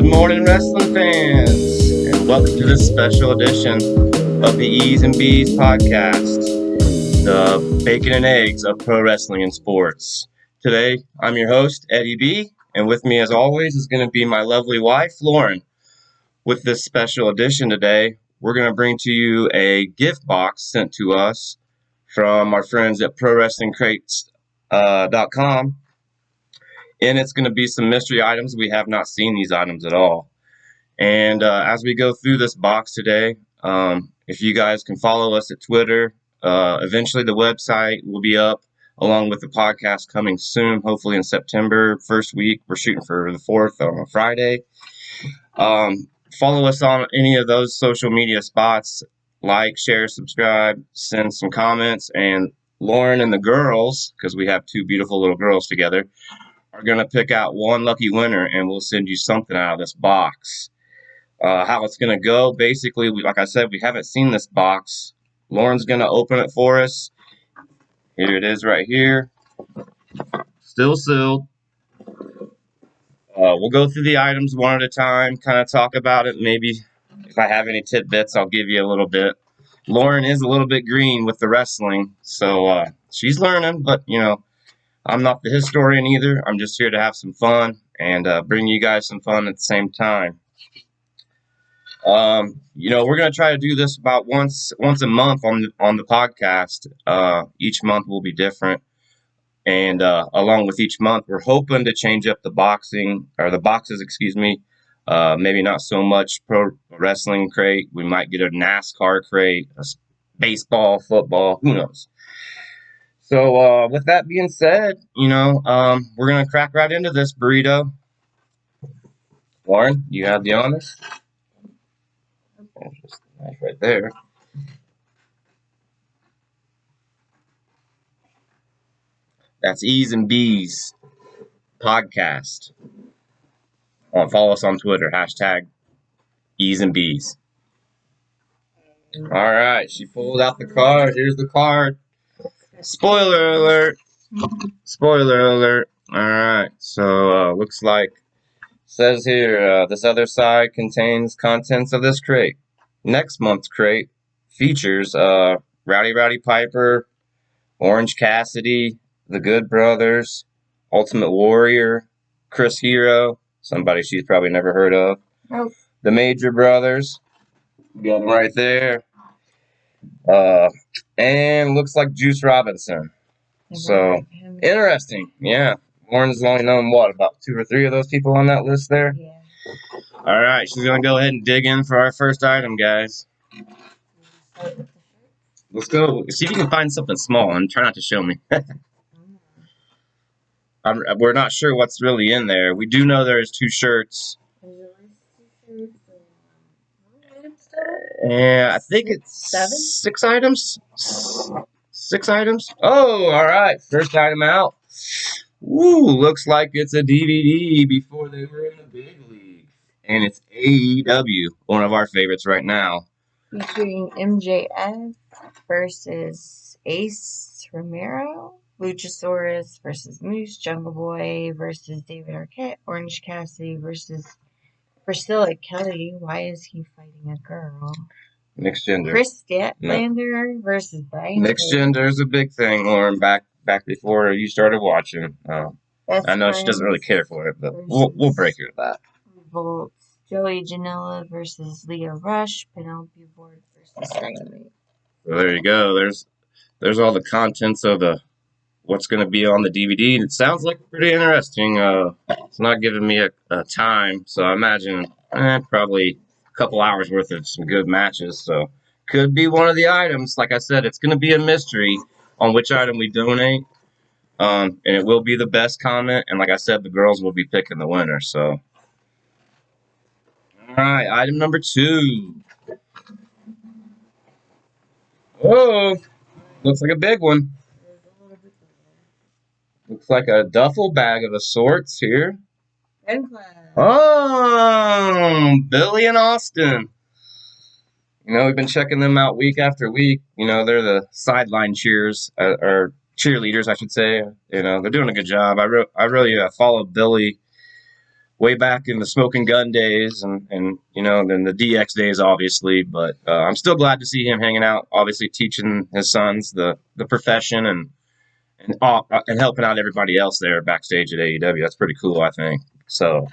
morning, wrestling fans, and welcome to this special edition of the E's and B's podcast, the bacon and eggs of pro wrestling and sports. Today, I'm your host, Eddie B, and with me, as always, is going to be my lovely wife, Lauren. With this special edition today, we're going to bring to you a gift box sent to us from our friends at ProWrestlingCrates.com. And it's going to be some mystery items. We have not seen these items at all. And as we go through this box today, if you guys can follow us at Twitter, eventually the website will be up along with the podcast coming soon, hopefully in September, first week. We're shooting for the 4th on a Friday. Follow us on any of those social media spots. Like, share, subscribe, send some comments. And Lauren and the girls, because we have two beautiful little girls together, are going to pick out one lucky winner, and we'll send you something out of this box. How it's going to go, basically, like I said, we haven't seen this box. Lauren's going to open it for us. Here it is right here. Still sealed. We'll go through the items one at a time, kind of talk about it. Maybe if I have any tidbits, I'll give you a little bit. Lauren is a little bit green with the wrestling, so she's learning, but, I'm not the historian either. I'm just here to have some fun and bring you guys some fun at the same time. We're going to try to do this about once a month on the podcast. Each month will be different. And along with each month, we're hoping to change up the boxes, maybe not so much pro wrestling crate. We might get a NASCAR crate, a baseball, football, who knows. So with that being said, we're going to crack right into this burrito. Lauren, you have the honors. There's just the knife right there. That's E's and B's podcast. Follow us on Twitter, # E's and B's. All right, she pulled out the card. Here's the card. Spoiler alert. Spoiler alert. All right, so looks like says here this other side contains contents of this crate. Next month's crate features Rowdy Piper, Orange Cassidy, the Good Brothers, Ultimate Warrior, Chris Hero, somebody she's probably never heard of. Nope. The Major Brothers, got them right there. And looks like Juice Robinson. So, interesting. Yeah. Lauren's only known, about 2 or 3 of those people on that list there? Yeah. All right. She's going to go ahead and dig in for our first item, guys. Let's go. See if you can find something small and try not to show me. We're not sure what's really in there. We do know there's 2 shirts. Yeah, I think it's 6 items. 6 items. Oh, all right. First item out. Ooh, looks like it's a DVD before they were in the big league. And it's AEW, one of our favorites right now. Featuring MJF versus Ace Romero, Luchasaurus versus Moose, Jungle Boy versus David Arquette, Orange Cassidy versus Priscilla Kelly. Why is he fighting a girl? Mixed gender. Chris Statlander versus Brian. Mixed gender is a big thing, Lauren, back before you started watching. I know she doesn't really care for it, but we'll break her to that. Revolt. Joey Janela versus Leah Rush, Penelope Ford versus Dynamite. So there you go. There's all the contents of what's going to be on the DVD, and it sounds like pretty interesting. It's not giving me a time, so I imagine probably a couple hours worth of some good matches. So could be one of the items. Like I said, it's going to be a mystery on which item we donate, and it will be the best comment. And like I said, the girls will be picking the winner. So. All right, item number 2. Oh, looks like a big one. Looks like a duffel bag of a sorts here. Oh, Billy and Austin. We've been checking them out week after week. They're the sideline cheers, or cheerleaders, I should say. They're doing a good job. I really followed Billy way back in the smoking gun days, and you know, then the DX days, obviously. But I'm still glad to see him hanging out, obviously teaching his sons the profession and helping out everybody else there backstage at AEW. That's pretty cool, I think. So,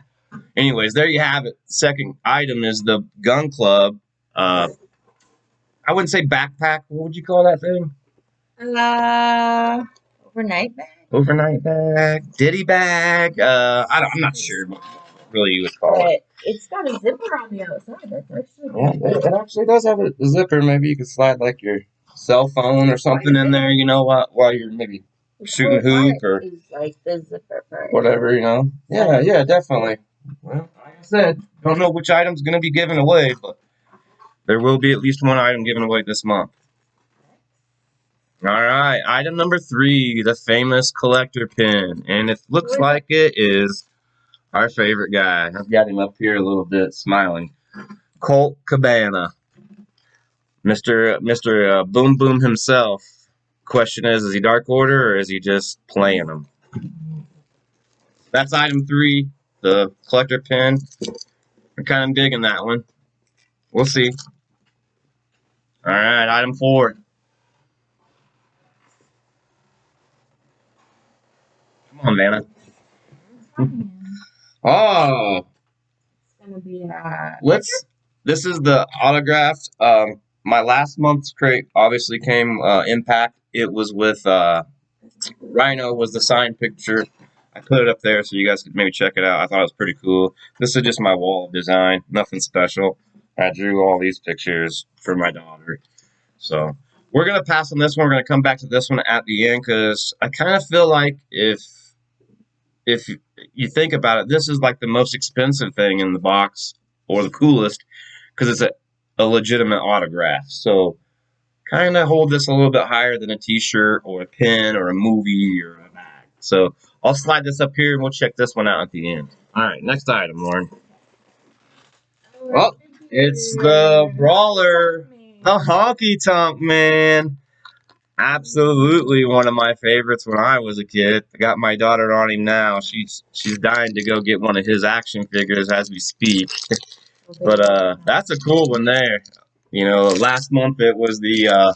anyways, there you have it. Second item is the Gun Club. I wouldn't say backpack. What would you call that thing? Overnight bag. Overnight bag, ditty bag. I'm not sure what really you would call it. It's got a zipper on the outside. That's actually it actually does have a zipper. Maybe you could slide like your cell phone or something in there. You know, while you're maybe shooting hoop or like the zipper part. Whatever. You know. Yeah, definitely. Well, like I said, don't know which item's going to be given away, but there will be at least one item given away this month. All right, item number 3, the famous collector pin, and it looks like it is our favorite guy. I've got him up here a little bit, smiling. Colt Cabana, Mr. Boom Boom himself. Question is he Dark Order or is he just playing them? That's item 3, the collector pin. I'm kind of digging that one. We'll see. All right, item 4. Come on, Vanna. Oh. It's gonna be This is the autographed. My last month's crate obviously came Impact. It was with Rhino was the signed picture. I put it up there so you guys could maybe check it out. I thought it was pretty cool. This is just my wall design, nothing special. I drew all these pictures for my daughter. So we're gonna pass on this one. We're gonna come back to this one at the end because I kind of feel like if you think about it, this is like the most expensive thing in the box or the coolest because it's a legitimate autograph. So kind of hold this a little bit higher than a t-shirt or a pin or a movie or a bag. So I'll slide this up here and we'll check this one out at the end. All right, next item, Lauren. Well, it's the Brawler, the Honky Tonk Man. Absolutely one of my favorites when I was a kid. I got my daughter on him now. She's dying to go get one of his action figures as we speak. But that's a cool one there. You know, last month it was the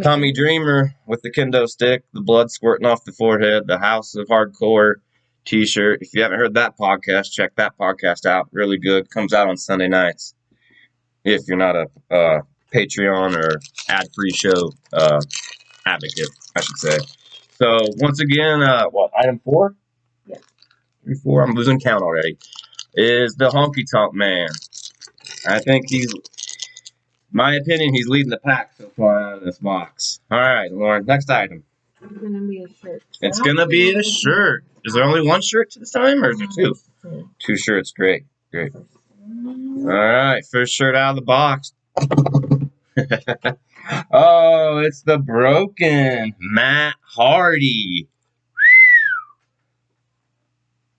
Tommy Dreamer with the kendo stick, the blood squirting off the forehead, the House of Hardcore t-shirt. If you haven't heard that podcast, check that podcast out. Really good. Comes out on Sunday nights. If you're not a Patreon or ad-free show advocate, I should say. So once again, item 4? Yeah. 3, 4. I'm losing count already. Is the Honky Tonk Man. I think my opinion, he's leading the pack so far out of this box. All right, Lauren, next item. It's gonna be a shirt. It's gonna be a shirt. Is there only one shirt this time, or is there 2? 2 shirts. Great. All right, first shirt out of the box. Oh, it's the broken Matt Hardy.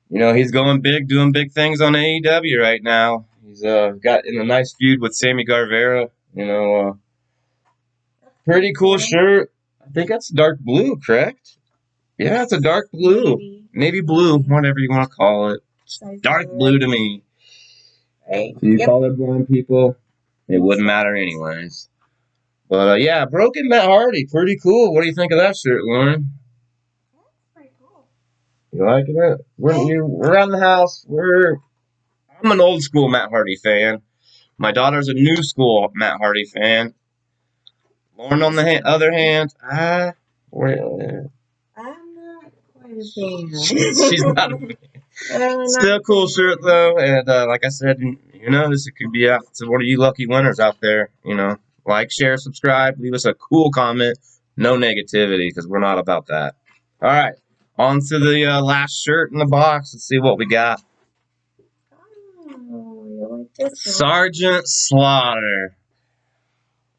You know, he's going big, doing big things on AEW right now. He's got in a nice feud with Sammy Guevara. You know, pretty cool shirt. I think that's dark blue, correct? Yeah, it's a dark blue. Navy blue, whatever you want to call it. It's dark blue to me. Right. To you colorblind people, it wouldn't matter anyways. But yeah, broken Matt Hardy, pretty cool. What do you think of that shirt, Lauren? That's pretty cool. You liking it? We're around the house. I'm an old school Matt Hardy fan. My daughter's a new school Matt Hardy fan. Lauren, on the other hand, I'm not quite a fan. she's not a fan. Still cool shirt though, and like I said, you know, this could be out to one of you lucky winners out there. You know, like, share, subscribe, leave us a cool comment. No negativity, because we're not about that. All right, on to the last shirt in the box. Let's see what we got. Oh, you like this one? Sergeant Slaughter.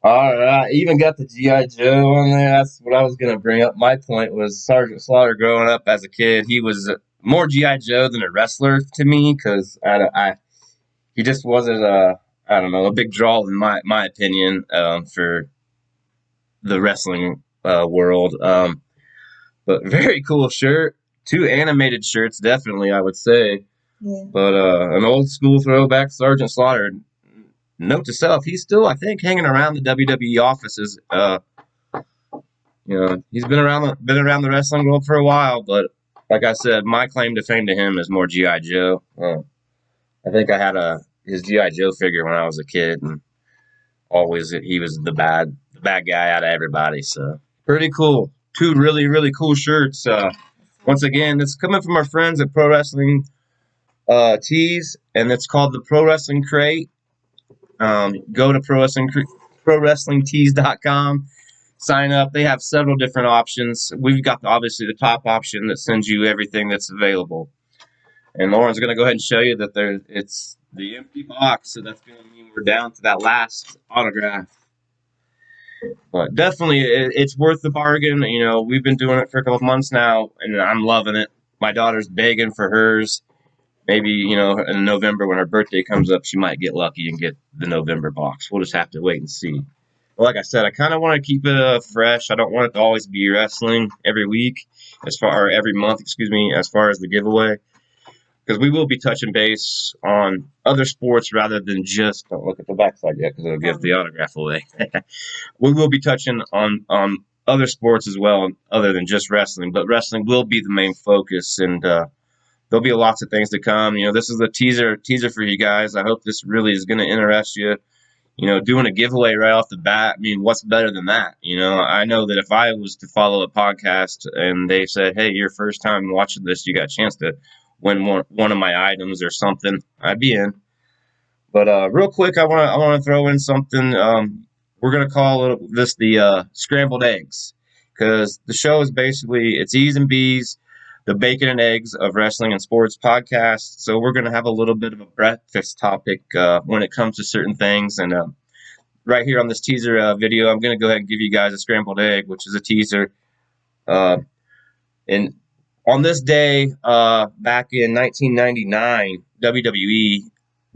All right, even got the G.I. Joe on there. That's what I was going to bring up. My point was Sergeant Slaughter growing up as a kid, he was more G.I. Joe than a wrestler to me because he just wasn't a big draw in my opinion for the wrestling world. But very cool shirt. 2 animated shirts, definitely, I would say. Yeah. But an old school throwback, Sergeant Slaughter. Note to self, he's still, I think, hanging around the WWE offices. He's been around the wrestling world for a while, but like I said, my claim to fame to him is more GI Joe. I think I had his GI Joe figure when I was a kid, and always he was the bad guy out of everybody. So pretty cool. Two really really cool shirts. Once again, it's coming from our friends at Pro Wrestling Tees, and it's called the Pro Wrestling Crate. Go to ProWrestlingTees.com. Sign up. They have several different options. We've got obviously the top option that sends you everything that's available. And Lauren's going to go ahead and show you that it's the empty box, so that's going to mean we're down to that last autograph. But definitely, it's worth the bargain. We've been doing it for a couple of months now, and I'm loving it. My daughter's begging for hers. Maybe, in November when her birthday comes up, she might get lucky and get the November box. We'll just have to wait and see. But like I said, I kind of want to keep it fresh. I don't want it to always be wrestling every week, or every month, excuse me, as far as the giveaway. Because we will be touching base on other sports rather than just, don't look at the backside yet because it'll give the autograph away. We will be touching on other sports as well, other than just wrestling. But wrestling will be the main focus, and there'll be lots of things to come. This is a teaser for you guys. I hope this really is going to interest you. Doing a giveaway right off the bat, I mean, what's better than that? I know that if I was to follow a podcast and they said, hey, your first time watching this, you got a chance to win one of my items or something, I'd be in. But real quick, I want to throw in something. We're going to call this the scrambled eggs, because the show is basically, it's E's and B's, the bacon and eggs of wrestling and sports podcast. So we're going to have a little bit of a breakfast topic when it comes to certain things. And right here on this teaser video, I'm going to go ahead and give you guys a scrambled egg, which is a teaser. And on this day, back in 1999, WWE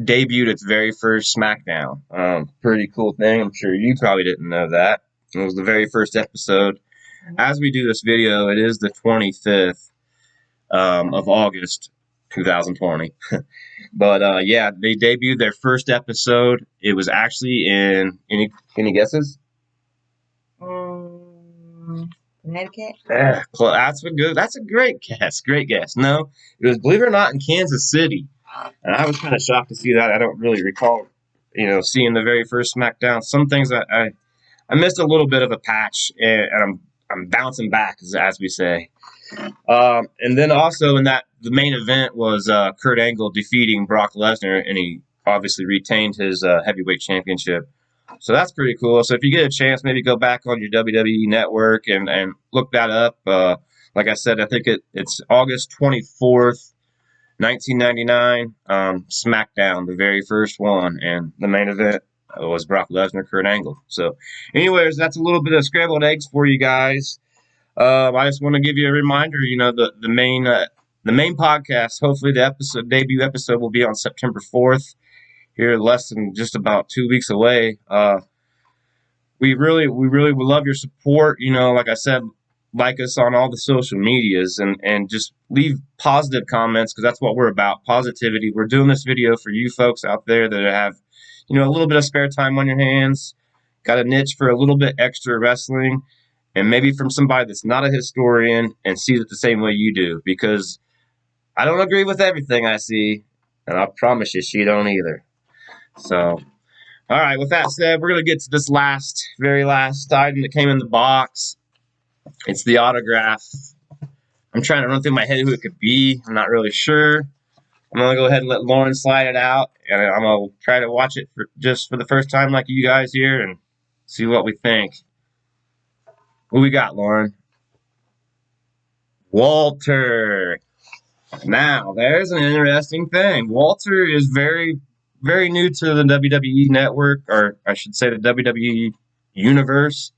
debuted its very first SmackDown. Pretty cool thing. I'm sure you probably didn't know that. It was the very first episode. As we do this video, it is the 25th of August, 2020. But yeah, they debuted their first episode. It was actually in any guesses? Connecticut. That's a great guess. Great guess. No, it was, believe it or not, in Kansas City. And I was kind of shocked to see that. I don't really recall, seeing the very first SmackDown. Some things I missed a little bit of a patch, and I'm bouncing back, as we say. And then also in that, the main event was Kurt Angle defeating Brock Lesnar, and he obviously retained his heavyweight championship. So that's pretty cool. So if you get a chance, maybe go back on your WWE network and look that up. Like I said, I think it's August 24th, 1999, SmackDown, the very first one, and the main event was Brock Lesnar, Kurt Angle. So anyways, that's a little bit of scrambled eggs for you guys. I just want to give you a reminder, the main podcast, hopefully the debut episode will be on September 4th, here less than just about 2 weeks away. We really would love your support. Like I said, like us on all the social medias and just leave positive comments, because that's what we're about, positivity. We're doing this video for you folks out there that have, a little bit of spare time on your hands, got a niche for a little bit extra wrestling, and maybe from somebody that's not a historian and sees it the same way you do, because I don't agree with everything I see, and I promise you she don't either. So, all right, with that said, we're going to get to this very last item that came in the box. It's the autograph. I'm trying to run through my head who it could be. I'm not really sure. I'm going to go ahead and let Lauren slide it out, and I'm going to try to watch it for the first time like you guys here and see what we think. Who we got, Lauren? Walter. Now, there's an interesting thing. Walter is very, very new to the WWE network, or I should say the WWE universe.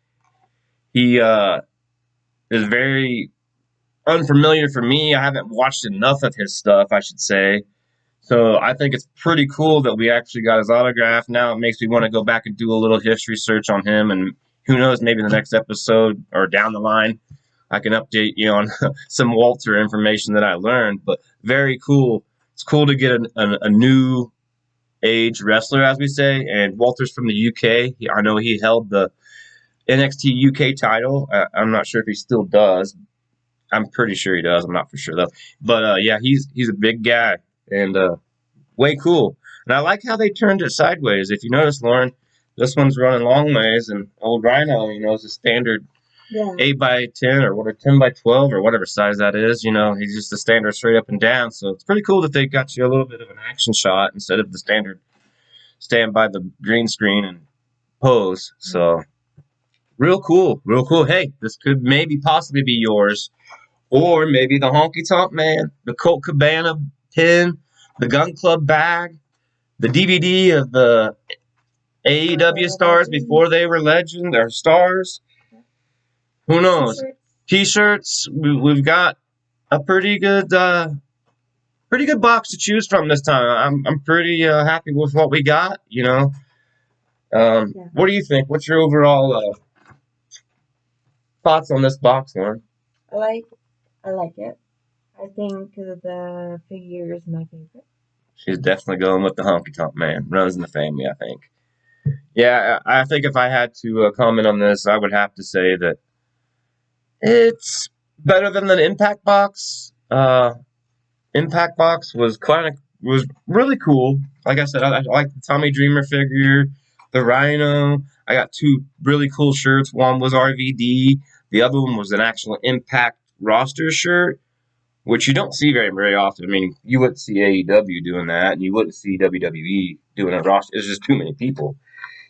He is very unfamiliar for me. I haven't watched enough of his stuff, I should say. So I think it's pretty cool that we actually got his autograph. Now it makes me want to go back and do a little history search on him, and who knows, maybe in the next episode or down the line, I can update you on some Walter information that I learned. But very cool it's cool to get a new age wrestler, as we say. And Walter's from the UK. I know he held the NXT UK title. I'm not sure if he still does. I'm pretty sure he does. I'm not for sure though. But yeah, he's a big guy and way cool. And I like how they turned it sideways. If you notice, Lauren, this one's running long ways, and old Rhino, is a standard 8x10 or what, 10x12 or whatever size that is. He's just a standard straight up and down. So it's pretty cool that they got you a little bit of an action shot instead of the standard stand by the green screen and pose. So real cool, real cool. Hey, this could maybe possibly be yours, or maybe the Honky Tonk Man, the Colt Cabana pin, the Gun Club bag, the DVD of the AEW stars before they were legend or stars. Who knows? T-shirts. We've got a pretty good box to choose from this time. I'm pretty happy with what we got. What do you think? What's your overall thoughts on this box, Lauren? I like it. I think the figure is my favorite. She's definitely going with the Honky Tonk Man. Runs in the family, I think. Yeah, I think if I had to comment on this, I would have to say that it's better than the Impact box. Impact box was really cool. Like I said, I like the Tommy Dreamer figure, the Rhino. I got two really cool shirts. One was RVD. The other one was an actual Impact roster shirt, which you don't see very often. I mean, you wouldn't see AEW doing that, and you wouldn't see WWE doing a roster. There's just too many people.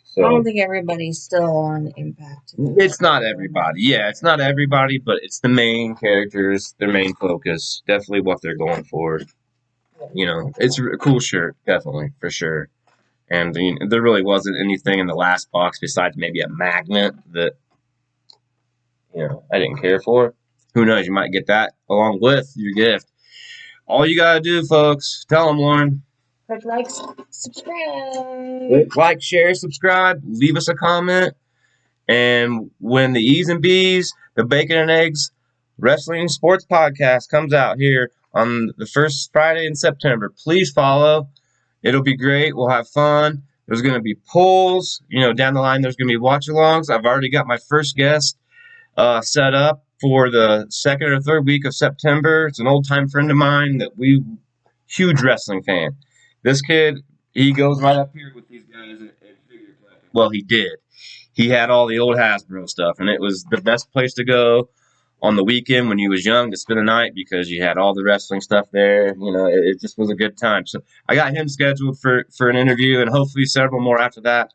So I don't think everybody's still on Impact. It's not everybody. Yeah, it's not everybody, but it's the main characters, their main focus. Definitely what they're going for. It's a cool shirt, definitely, for sure. And there really wasn't anything in the last box besides maybe a magnet that, I didn't care for. Who knows? You might get that along with your gift. All you gotta do, folks, tell them, Lauren. Click like, subscribe. Click like, share, subscribe. Leave us a comment. And when the E's and B's, the Bacon and Eggs Wrestling Sports Podcast comes out here on the first Friday in September, please follow. It'll be great. We'll have fun. There's going to be polls. Down the line, there's going to be watch-alongs. I've already got my first guest set up for the second or third week of September. It's an old-time friend of mine huge wrestling fan. This kid, he goes right up here with these guys and figure collecting. Well, he did. He had all the old Hasbro stuff, and it was the best place to go on the weekend when you was young to spend the night because you had all the wrestling stuff there. It just was a good time. So I got him scheduled for an interview and hopefully several more after that.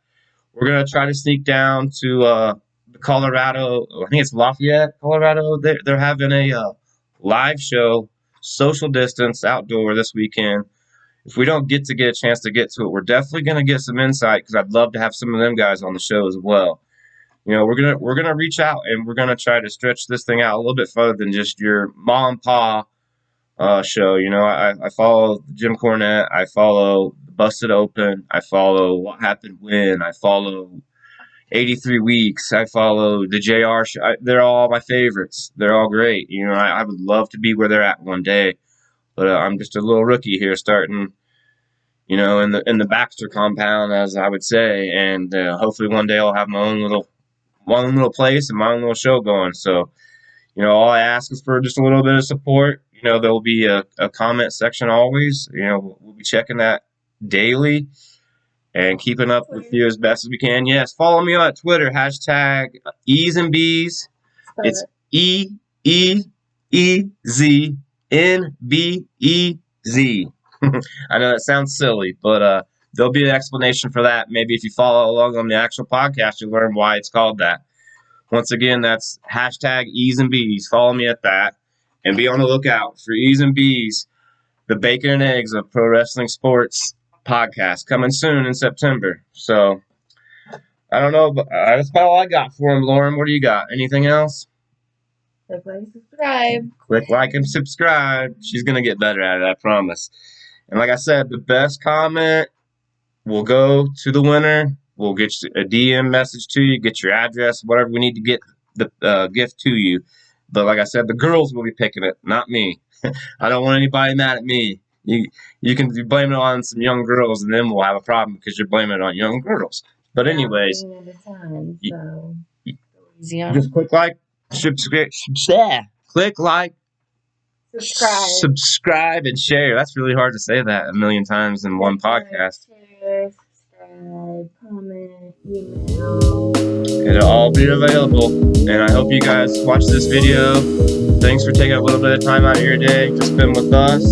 We're going to try to sneak down to Colorado. I think it's Lafayette, Colorado. They're having a live show, social distance, outdoor this weekend. If we don't get a chance to get to it, we're definitely going to get some insight because I'd love to have some of them guys on the show as well. We're gonna reach out and we're gonna try to stretch this thing out a little bit further than just your mom and pa show. I follow Jim Cornette, I follow Busted Open, I follow What Happened When, I follow 83 Weeks, I follow the JR show. They're all my favorites. They're all great. I would love to be where they're at one day, but I'm just a little rookie here starting. In the Baxter compound, as I would say, and hopefully one day I'll have my own little place and my own little show going. So, all I ask is for just a little bit of support. There'll be a comment section always. We'll be checking that daily and keeping up with you as best as we can. Yes, follow me on Twitter, hashtag E's and B's. It's EEEZNBEZ. I know that sounds silly, but there'll be an explanation for that. Maybe if you follow along on the actual podcast, you'll learn why it's called that. Once again, that's hashtag E's and B's. Follow me at that. And be on the lookout for E's and B's, the Bacon and Eggs of Pro Wrestling Sports podcast, coming soon in September. So, I don't know, but that's about all I got for him, Lauren. What do you got? Anything else? Click like, subscribe. Click like and subscribe. She's going to get better at it, I promise. And like I said, the best comment will go to the winner. We'll get a DM message to you, get your address, whatever we need to get the gift to you. But like I said, the girls will be picking it, not me. I don't want anybody mad at me. You can blame it on some young girls, and then we'll have a problem because you're blaming it on young girls. But anyways, at a time, you, so you easy on just click like, click like, subscribe. subscribe, and share. That's really hard to say that a million times in one podcast. Share, subscribe, comment, email. It'll all be available. And I hope you guys watch this video. Thanks for taking a little bit of time out of your day to spend with us.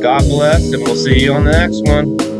God bless, and we'll see you on the next one.